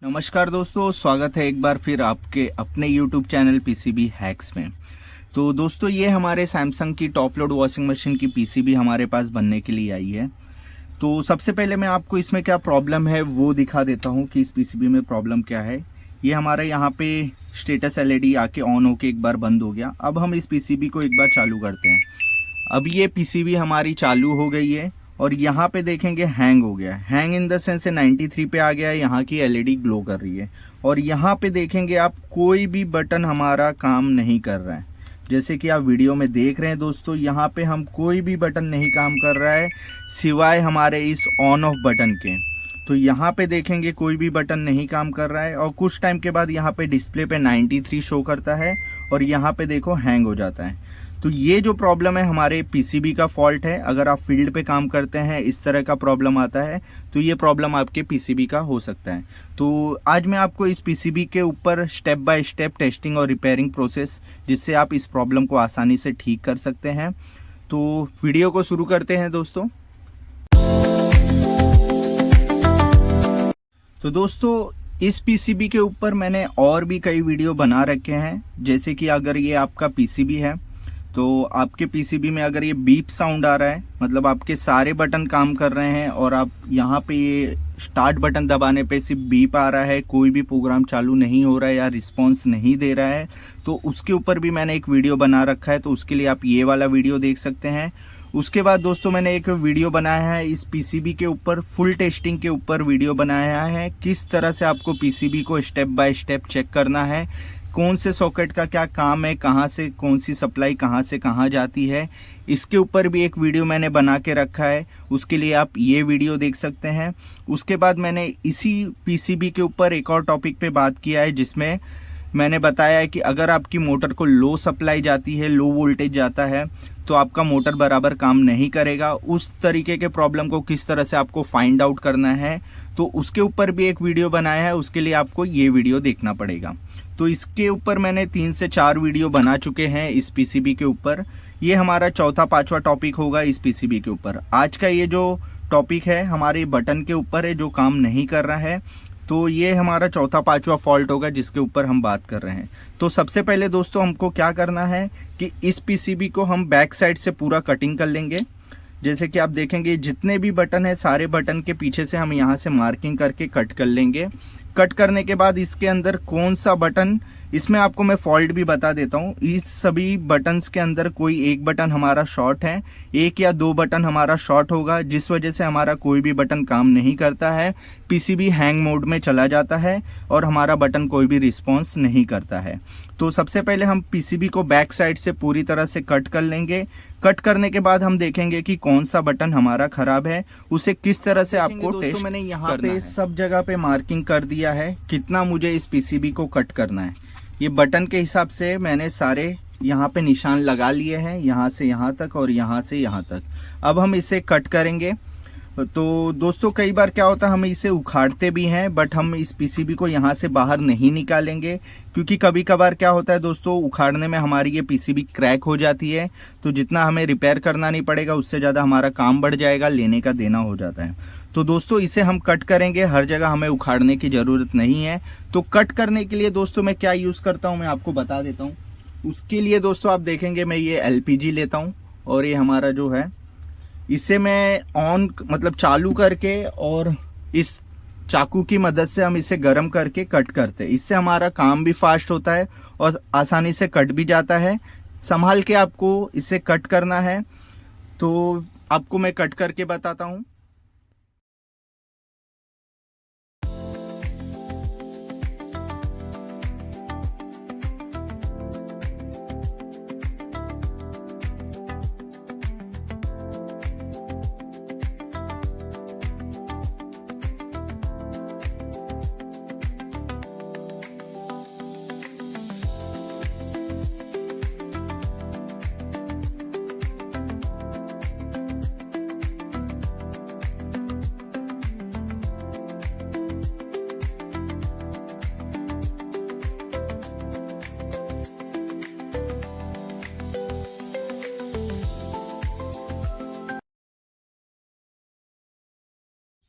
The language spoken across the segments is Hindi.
नमस्कार दोस्तों, स्वागत है एक बार फिर आपके अपने YouTube चैनल पीसीबी हैक्स में। तो दोस्तों, ये हमारे सैमसंग की टॉप लोड वॉशिंग मशीन की पीसीबी हमारे पास बनने के लिए आई है। तो सबसे पहले मैं आपको इसमें क्या प्रॉब्लम है वो दिखा देता हूँ कि इस पीसीबी में प्रॉब्लम क्या है। ये हमारे यहाँ पे स्टेटस एलईडी आके ऑन होके एक बार बंद हो गया। अब हम इस पीसीबी को एक बार चालू करते हैं। अब ये पीसीबी हमारी चालू हो गई है और यहाँ पे देखेंगे हैंग हो गया। हैंग इन द सेंस 93 पे आ गया है। यहाँ की एलईडी ग्लो कर रही है और यहाँ पे देखेंगे आप कोई भी बटन हमारा काम नहीं कर रहा है। जैसे कि आप वीडियो में देख रहे हैं दोस्तों, यहाँ पे हम कोई भी बटन नहीं काम कर रहा है सिवाय हमारे इस ऑन ऑफ बटन के। तो यहाँ पे देखेंगे कोई भी बटन नहीं काम कर रहा है और कुछ टाइम के बाद यहाँ पे डिस्प्ले पे 93 शो करता है और यहाँ पे देखो हैंग हो जाता है। तो ये जो प्रॉब्लम है हमारे पीसीबी का फॉल्ट है। अगर आप फील्ड पे काम करते हैं इस तरह का प्रॉब्लम आता है तो ये प्रॉब्लम आपके पीसीबी का हो सकता है। तो आज मैं आपको इस पीसीबी के ऊपर स्टेप बाय स्टेप टेस्टिंग और रिपेयरिंग प्रोसेस, जिससे आप इस प्रॉब्लम को आसानी से ठीक कर सकते हैं। तो वीडियो को शुरू करते हैं दोस्तों। तो दोस्तों, इस पीसीबी के ऊपर मैंने और भी कई वीडियो बना रखे हैं। जैसे कि अगर ये आपका पीसीबी है तो आपके पीसीबी में अगर ये बीप साउंड आ रहा है, मतलब आपके सारे बटन काम कर रहे हैं और आप यहाँ पे ये स्टार्ट बटन दबाने पे सिर्फ बीप आ रहा है, कोई भी प्रोग्राम चालू नहीं हो रहा है या रिस्पॉन्स नहीं दे रहा है, तो उसके ऊपर भी मैंने एक वीडियो बना रखा है। तो उसके लिए आप ये वाला वीडियो देख सकते हैं। उसके बाद दोस्तों, मैंने एक वीडियो बनाया है इस पीसीबी के ऊपर, फुल टेस्टिंग के ऊपर वीडियो बनाया है। किस तरह से आपको पीसीबी को स्टेप बाय स्टेप चेक करना है, कौन से सॉकेट का क्या काम है, कहाँ से कौन सी सप्लाई कहाँ से कहाँ जाती है, इसके ऊपर भी एक वीडियो मैंने बना के रखा है। उसके लिए आप ये वीडियो देख सकते हैं। उसके बाद मैंने इसी पीसीबी के ऊपर एक और टॉपिक पे बात किया है, जिसमें मैंने बताया है कि अगर आपकी मोटर को लो सप्लाई जाती है, लो वोल्टेज जाता है, तो आपका मोटर बराबर काम नहीं करेगा। उस तरीके के प्रॉब्लम को किस तरह से आपको फाइंड आउट करना है, तो उसके ऊपर भी एक वीडियो बनाया है। उसके लिए आपको ये वीडियो देखना पड़ेगा। तो इसके ऊपर मैंने 3 से 4 वीडियो बना चुके हैं इस पीसीबी के ऊपर। ये हमारा चौथा पांचवा टॉपिक होगा इस पीसीबी के ऊपर। आज का ये जो टॉपिक है हमारे बटन के ऊपर है, जो काम नहीं कर रहा है। तो ये हमारा चौथा पांचवा फॉल्ट होगा जिसके ऊपर हम बात कर रहे हैं। तो सबसे पहले दोस्तों, हमको क्या करना है कि इस पीसीबी को हम बैक साइड से पूरा कटिंग कर लेंगे। जैसे कि आप देखेंगे जितने भी बटन है सारे बटन के पीछे से हम यहाँ से मार्किंग करके कट कर लेंगे। कट करने के बाद इसके अंदर कौन सा बटन, इसमें आपको मैं फॉल्ट भी बता देता हूँ। इस सभी बटन्स के अंदर कोई एक बटन हमारा शॉर्ट है, एक या दो बटन हमारा शॉर्ट होगा, जिस वजह से हमारा कोई भी बटन काम नहीं करता है, पीसीबी हैंग मोड में चला जाता है और हमारा बटन कोई भी रिस्पॉन्स नहीं करता है। तो सबसे पहले हम पीसीबी को बैक साइड से पूरी तरह से कट कर लेंगे। कट करने के बाद हम देखेंगे कि कौन सा बटन हमारा खराब है, उसे किस तरह से आपको टेस्ट। मैंने यहाँ पे सब जगह पे मार्किंग कर दिया है कितना मुझे इस पीसीबी को कट करना है। ये बटन के हिसाब से मैंने सारे यहाँ पे निशान लगा लिए हैं, यहाँ से यहाँ तक और यहाँ से यहाँ तक। अब हम इसे कट करेंगे। तो दोस्तों, कई बार क्या होता है हम इसे उखाड़ते भी हैं, बट हम इस पीसीबी को यहाँ से बाहर नहीं निकालेंगे, क्योंकि कभी कभार क्या होता है दोस्तों, उखाड़ने में हमारी ये पीसीबी क्रैक हो जाती है। तो जितना हमें रिपेयर करना नहीं पड़ेगा उससे ज़्यादा हमारा काम बढ़ जाएगा, लेने का देना हो जाता है। तो दोस्तों, इसे हम कट करेंगे, हर जगह हमें उखाड़ने की ज़रूरत नहीं है। तो कट करने के लिए दोस्तों मैं क्या यूज़ करता हूँ मैं आपको बता देता हूँ। उसके लिए दोस्तों आप देखेंगे मैं ये एलपीजी लेता हूँ और ये हमारा जो है इसे मैं ऑन मतलब चालू करके और इस चाकू की मदद से हम इसे गर्म करके कट करते हैं। इससे हमारा काम भी फास्ट होता है और आसानी से कट भी जाता है। संभाल के आपको इसे कट करना है। तो आपको मैं कट करके बताता हूँ।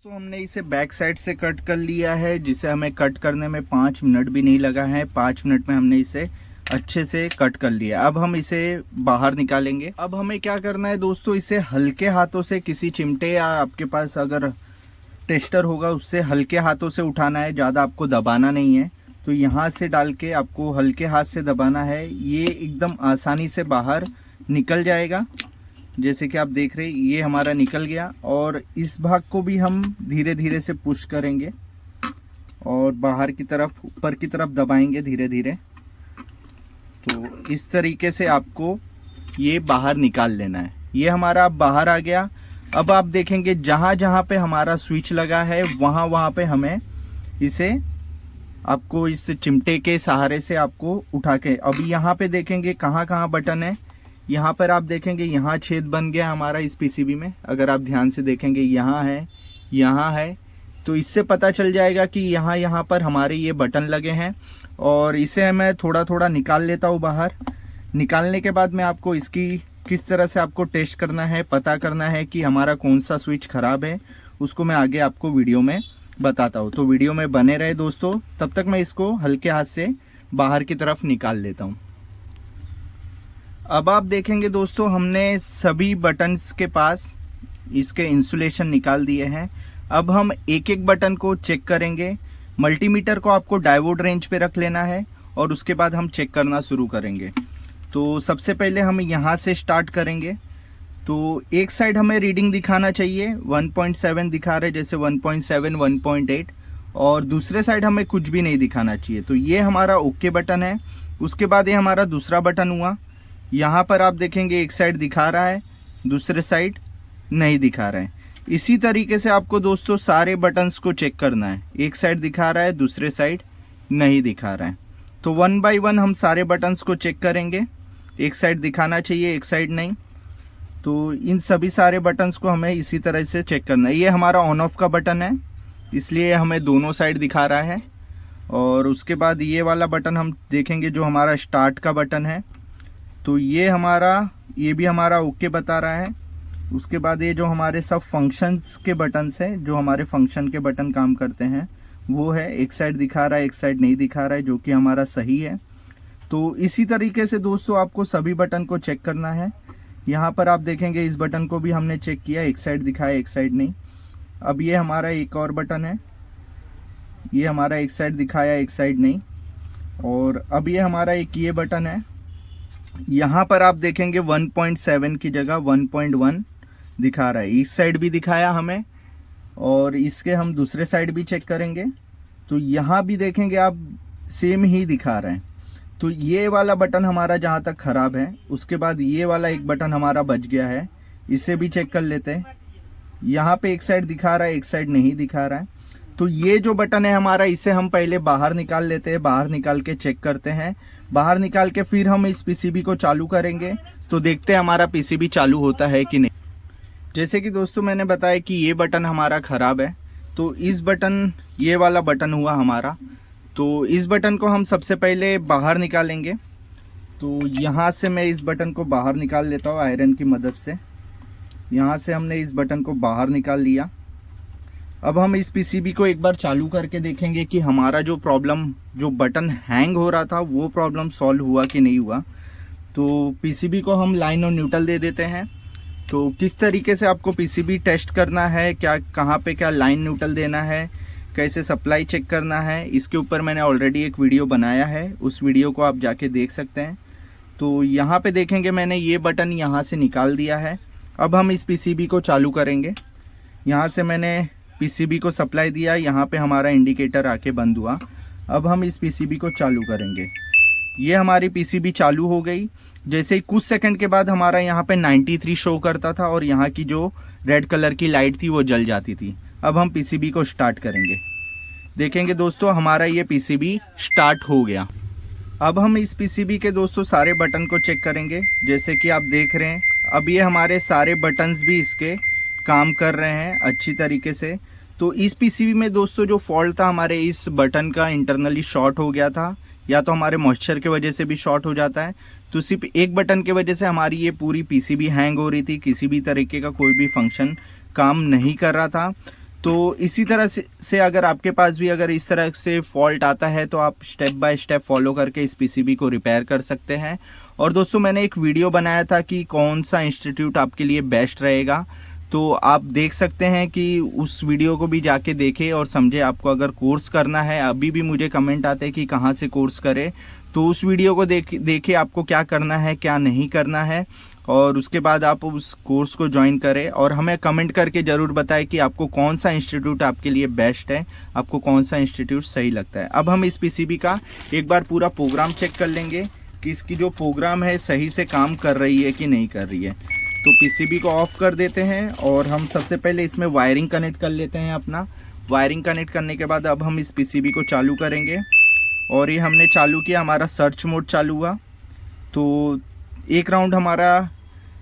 तो हमने इसे बैक साइड से कट कर लिया है, जिसे हमें कट करने में 5 मिनट भी नहीं लगा है। 5 मिनट में हमने इसे अच्छे से कट कर लिया। अब हम इसे बाहर निकालेंगे। अब हमें क्या करना है दोस्तों, इसे हल्के हाथों से किसी चिमटे या आपके पास अगर टेस्टर होगा उससे हल्के हाथों से उठाना है, ज़्यादा आपको दबाना नहीं है। तो यहाँ से डाल के आपको हल्के हाथ से दबाना है, ये एकदम आसानी से बाहर निकल जाएगा। जैसे कि आप देख रहे हैं ये हमारा निकल गया, और इस भाग को भी हम धीरे धीरे से पुश करेंगे और बाहर की तरफ ऊपर की तरफ दबाएंगे धीरे धीरे। तो इस तरीके से आपको ये बाहर निकाल लेना है। ये हमारा बाहर आ गया। अब आप देखेंगे जहाँ जहाँ पे हमारा स्विच लगा है वहाँ वहाँ पे हमें इसे आपको इस चिमटे के सहारे से आपको उठा के, अभी यहाँ पे देखेंगे कहाँ कहाँ बटन है। यहाँ पर आप देखेंगे यहाँ छेद बन गया हमारा इस पीसीबी में। अगर आप ध्यान से देखेंगे यहाँ है, यहाँ है, तो इससे पता चल जाएगा कि यहाँ पर हमारे ये बटन लगे हैं। और इसे मैं थोड़ा थोड़ा निकाल लेता हूँ बाहर। निकालने के बाद मैं आपको इसकी किस तरह से आपको टेस्ट करना है, पता करना है कि हमारा कौन सा स्विच खराब है, उसको मैं आगे आपको वीडियो में बताता हूँ। तो वीडियो में बने रहे दोस्तों। तब तक मैं इसको हल्के हाथ से बाहर की तरफ निकाल लेता हूँ। अब आप देखेंगे दोस्तों हमने सभी बटन्स के पास इसके इंसुलेशन निकाल दिए हैं। अब हम एक एक बटन को चेक करेंगे। मल्टीमीटर को आपको डायोड रेंज पे रख लेना है और उसके बाद हम चेक करना शुरू करेंगे। तो सबसे पहले हम यहाँ से स्टार्ट करेंगे। तो एक साइड हमें रीडिंग दिखाना चाहिए, 1.7 दिखा रहे, जैसे 1.7, 1.8, और दूसरे साइड हमें कुछ भी नहीं दिखाना चाहिए। तो ये हमारा ओके बटन है। उसके बाद ये हमारा दूसरा बटन हुआ। यहाँ पर आप देखेंगे एक साइड दिखा रहा है, दूसरे साइड नहीं दिखा रहा है। इसी तरीके से आपको दोस्तों सारे बटन्स को चेक करना है। एक साइड दिखा रहा है, दूसरे साइड नहीं दिखा रहा है। तो 1 बाय 1 हम सारे बटन्स को चेक करेंगे। एक साइड दिखाना चाहिए, एक साइड नहीं। तो इन सभी सारे बटन्स को हमें इसी तरह से चेक करना है। ये हमारा ऑन ऑफ का बटन है, इसलिए हमें दोनों साइड दिखा रहा है। और उसके बाद ये वाला बटन हम देखेंगे जो हमारा स्टार्ट का बटन है। तो ये भी हमारा ओके बता रहा है। उसके बाद ये जो हमारे सब फंक्शंस के बटन्स हैं, जो हमारे फंक्शन के बटन काम करते हैं, वो है एक साइड दिखा रहा है, एक साइड नहीं दिखा रहा है, जो कि हमारा सही है। तो इसी तरीके से दोस्तों आपको सभी बटन को चेक करना है। यहाँ पर आप देखेंगे इस बटन को भी हमने चेक किया, एक साइड दिखाया, एक साइड नहीं। अब ये हमारा एक और बटन है, ये हमारा एक साइड दिखाया, एक साइड नहीं। और अब ये हमारा एक ये बटन है, यहाँ पर आप देखेंगे 1.7 की जगह 1.1 दिखा रहा है। इस साइड भी दिखाया हमें, और इसके हम दूसरे साइड भी चेक करेंगे। तो यहाँ भी देखेंगे आप सेम ही दिखा रहे हैं। तो ये वाला बटन हमारा जहाँ तक खराब है। उसके बाद ये वाला एक बटन हमारा बच गया है, इसे भी चेक कर लेते हैं। यहाँ पे एक साइड दिखा रहा है, एक साइड नहीं दिखा रहा है। तो ये जो बटन है हमारा, इसे हम पहले बाहर निकाल लेते हैं। बाहर निकाल के चेक करते हैं। बाहर निकाल के फिर हम इस पीसीबी को चालू करेंगे। तो देखते हैं हमारा पीसीबी चालू होता है कि नहीं। जैसे कि दोस्तों मैंने बताया कि ये बटन हमारा ख़राब है। तो इस बटन, ये वाला बटन हुआ हमारा, तो इस बटन को हम सबसे पहले बाहर निकालेंगे। तो यहाँ से मैं इस बटन को बाहर निकाल लेता हूँ आयरन की मदद से। यहाँ से हमने इस बटन को बाहर निकाल लिया। अब हम इस पीसीबी को एक बार चालू करके देखेंगे कि हमारा जो प्रॉब्लम, जो बटन हैंग हो रहा था, वो प्रॉब्लम सॉल्व हुआ कि नहीं हुआ। तो पीसीबी को हम लाइन और न्यूट्रल दे देते हैं। तो किस तरीके से आपको पीसीबी टेस्ट करना है, क्या कहाँ पे क्या लाइन न्यूट्रल देना है, कैसे सप्लाई चेक करना है, इसके ऊपर मैंने ऑलरेडी एक वीडियो बनाया है। उस वीडियो को आप जाके देख सकते हैं। तो यहाँ पे देखेंगे मैंने ये बटन यहाँ से निकाल दिया है। अब हम इस पीसीबी को चालू करेंगे। यहाँ से मैंने पीसीबी को सप्लाई दिया, यहाँ पे हमारा इंडिकेटर आके बंद हुआ। अब हम इस पीसीबी को चालू करेंगे। ये हमारी पीसीबी चालू हो गई। जैसे ही कुछ सेकंड के बाद हमारा यहाँ पे 93 शो करता था और यहाँ की जो रेड कलर की लाइट थी वो जल जाती थी। अब हम पीसीबी को स्टार्ट करेंगे। देखेंगे दोस्तों हमारा ये पीसीबी स्टार्ट हो गया। अब हम इस पीसीबी के दोस्तों सारे बटन को चेक करेंगे। जैसे कि आप देख रहे हैं अब ये हमारे सारे बटन्स भी इसके काम कर रहे हैं अच्छी तरीके से। तो इस पीसीबी में दोस्तों जो फॉल्ट था, हमारे इस बटन का इंटरनली शॉर्ट हो गया था, या तो हमारे मॉइस्चर की वजह से भी शॉर्ट हो जाता है। तो सिर्फ एक बटन की वजह से हमारी ये पूरी पीसीबी हैंग हो रही थी, किसी भी तरीके का कोई भी फंक्शन काम नहीं कर रहा था। तो इसी तरह से अगर आपके पास भी अगर इस तरह से फॉल्ट आता है तो आप स्टेप बाय स्टेप फॉलो करके इस पीसीबी को रिपेयर कर सकते हैं। और दोस्तों मैंने एक वीडियो बनाया था कि कौन सा इंस्टीट्यूट आपके लिए बेस्ट रहेगा, तो आप देख सकते हैं कि उस वीडियो को भी जाके देखें और समझे। आपको अगर कोर्स करना है, अभी भी मुझे कमेंट आते हैं कि कहाँ से कोर्स करें, तो उस वीडियो को देखे आपको क्या करना है क्या नहीं करना है, और उसके बाद आप उस कोर्स को ज्वाइन करें और हमें कमेंट करके ज़रूर बताएं कि आपको कौन सा इंस्टीट्यूट आपके लिए बेस्ट है, आपको कौन सा इंस्टीट्यूट सही लगता है। अब हम इस पीसीबी का एक बार पूरा प्रोग्राम चेक कर लेंगे कि इसकी जो प्रोग्राम है सही से काम कर रही है कि नहीं कर रही है। तो पीसीबी को ऑफ कर देते हैं और हम सबसे पहले इसमें वायरिंग कनेक्ट कर लेते हैं अपना। वायरिंग कनेक्ट करने के बाद अब हम इस पीसीबी को चालू करेंगे और ये हमने चालू किया, हमारा सर्च मोड चालू हुआ। तो एक राउंड हमारा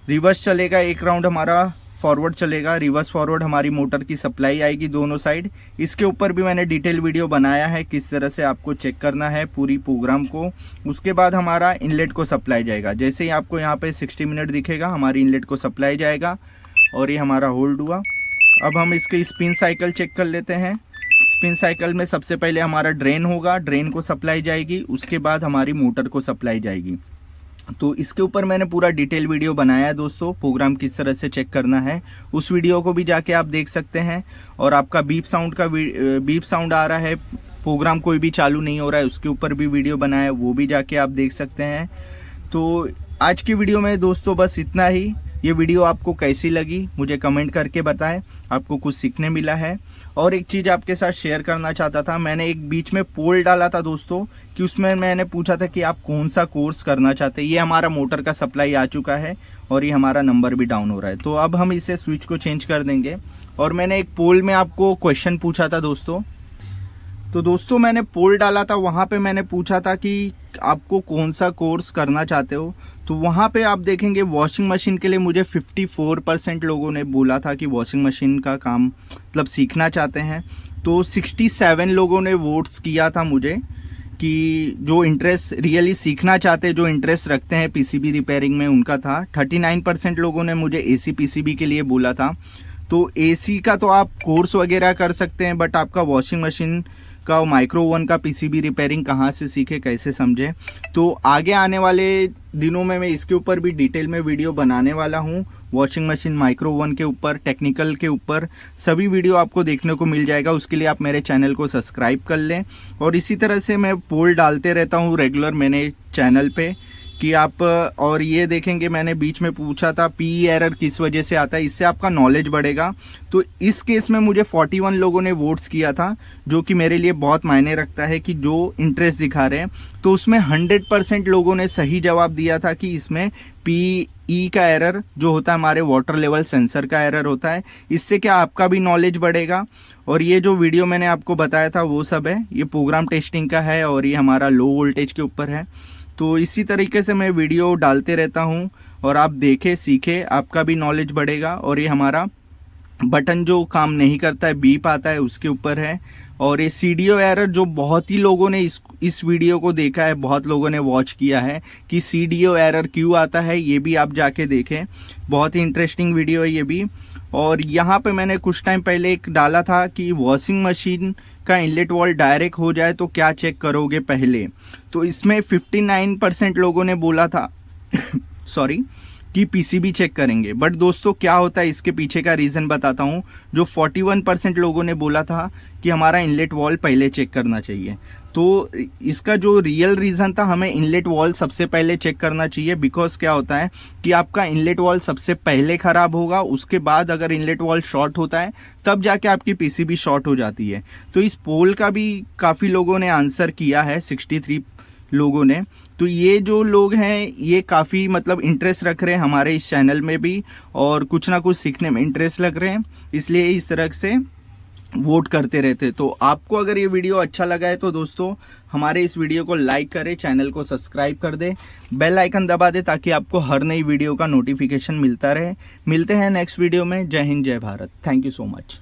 रिवर्स चलेगा, एक राउंड हमारा फॉरवर्ड चलेगा। रिवर्स फॉरवर्ड हमारी मोटर की सप्लाई आएगी दोनों साइड। इसके ऊपर भी मैंने डिटेल वीडियो बनाया है किस तरह से आपको चेक करना है पूरी प्रोग्राम को। उसके बाद हमारा इनलेट को सप्लाई जाएगा। जैसे ही आपको यहाँ पे 60 मिनट दिखेगा हमारी इनलेट को सप्लाई जाएगा और ये हमारा होल्ड हुआ। अब हम इसके स्पिन साइकिल चेक कर लेते हैं। स्पिन साइकिल में सबसे पहले हमारा ड्रेन होगा, ड्रेन को सप्लाई जाएगी, उसके बाद हमारी मोटर को सप्लाई जाएगी। तो इसके ऊपर मैंने पूरा डिटेल वीडियो बनाया है दोस्तों, प्रोग्राम किस तरह से चेक करना है। उस वीडियो को भी जाके आप देख सकते हैं। और आपका बीप साउंड आ रहा है, प्रोग्राम कोई भी चालू नहीं हो रहा है, उसके ऊपर भी वीडियो बनाया है, वो भी जाके आप देख सकते हैं। तो आज की वीडियो में दोस्तों बस इतना ही। ये वीडियो आपको कैसी लगी मुझे कमेंट करके बताएं, आपको कुछ सीखने मिला है। और एक चीज़ आपके साथ शेयर करना चाहता था, मैंने एक बीच में पोल डाला था दोस्तों कि उसमें मैंने पूछा था कि आप कौन सा कोर्स करना चाहते हैं। ये हमारा मोटर का सप्लाई आ चुका है और ये हमारा नंबर भी डाउन हो रहा है। तो अब हम इसे स्विच को चेंज कर देंगे। और मैंने एक पोल में आपको क्वेश्चन पूछा था दोस्तों, तो दोस्तों मैंने पोल डाला था, वहाँ पे मैंने पूछा था कि आपको कौन सा कोर्स करना चाहते हो। तो वहाँ पे आप देखेंगे वॉशिंग मशीन के लिए मुझे 54% लोगों ने बोला था कि वॉशिंग मशीन का काम मतलब सीखना चाहते हैं। तो 67 लोगों ने वोट्स किया था मुझे कि जो इंटरेस्ट रियली सीखना चाहते हैं, जो इंटरेस्ट रखते हैं पीसीबी रिपेयरिंग में, उनका था। 39% लोगों ने मुझे एसी पीसीबी के लिए बोला था। तो एसी का तो आप कोर्स वगैरह कर सकते हैं, बट आपका वॉशिंग मशीन का माइक्रो ओवन का पीसीबी रिपेयरिंग कहाँ से सीखे, कैसे समझे। तो आगे आने वाले दिनों में मैं इसके ऊपर भी डिटेल में वीडियो बनाने वाला हूँ। वॉशिंग मशीन, माइक्रो ओवन के ऊपर, टेक्निकल के ऊपर सभी वीडियो आपको देखने को मिल जाएगा। उसके लिए आप मेरे चैनल को सब्सक्राइब कर लें। और इसी तरह से मैं पोल डालते रहता हूँ रेगुलर मैंने चैनल पे कि आप, और ये देखेंगे मैंने बीच में पूछा था पी एरर किस वजह से आता है, इससे आपका नॉलेज बढ़ेगा। तो इस केस में मुझे 41 लोगों ने वोट्स किया था, जो कि मेरे लिए बहुत मायने रखता है कि जो इंटरेस्ट दिखा रहे हैं। तो उसमें 100% लोगों ने सही जवाब दिया था कि इसमें PE का एरर जो होता है हमारे वाटर लेवल सेंसर का एरर होता है। इससे क्या आपका भी नॉलेज बढ़ेगा। और ये जो वीडियो मैंने आपको बताया था वो सब है, ये प्रोग्राम टेस्टिंग का है और ये हमारा लो वोल्टेज के ऊपर है। तो इसी तरीके से मैं वीडियो डालते रहता हूँ और आप देखें सीखें, आपका भी नॉलेज बढ़ेगा। और ये हमारा बटन जो काम नहीं करता है, बीप आता है, उसके ऊपर है। और ये सीडीओ एरर जो बहुत ही लोगों ने इस वीडियो को देखा है, बहुत लोगों ने वॉच किया है कि सीडीओ एरर क्यों आता है, ये भी आप जाके देखें। बहुत ही इंटरेस्टिंग वीडियो है ये भी। और यहाँ पे मैंने कुछ टाइम पहले एक डाला था कि वॉशिंग मशीन का इनलेट वॉल्व डायरेक्ट हो जाए तो क्या चेक करोगे पहले। तो इसमें 59% लोगों ने बोला था सॉरी कि पीसीबी चेक करेंगे। बट दोस्तों क्या होता है इसके पीछे का रीज़न बताता हूँ। जो 41% लोगों ने बोला था कि हमारा इनलेट वॉल्व पहले चेक करना चाहिए, तो इसका जो रियल रीज़न था, हमें इनलेट वॉल्व सबसे पहले चेक करना चाहिए। बिकॉज क्या होता है कि आपका इनलेट वॉल्व सबसे पहले ख़राब होगा, उसके बाद अगर इनलेट वॉल्व शॉर्ट होता है तब जाके आपकी पीसीबी शॉर्ट हो जाती है। तो इस पोल का भी काफ़ी लोगों ने आंसर किया है, 63 लोगों ने। तो ये जो लोग हैं ये काफ़ी मतलब इंटरेस्ट रख रहे हैं हमारे इस चैनल में भी, और कुछ ना कुछ सीखने में इंटरेस्ट लग रहे हैं, इसलिए इस तरह से वोट करते रहते। तो आपको अगर ये वीडियो अच्छा लगा है तो दोस्तों हमारे इस वीडियो को लाइक करें, चैनल को सब्सक्राइब कर दे, बेल आइकन दबा दे ताकि आपको हर नई वीडियो का नोटिफिकेशन मिलता रहे। मिलते हैं नेक्स्ट वीडियो में। जय हिंद, जय Bharat. Thank you so much.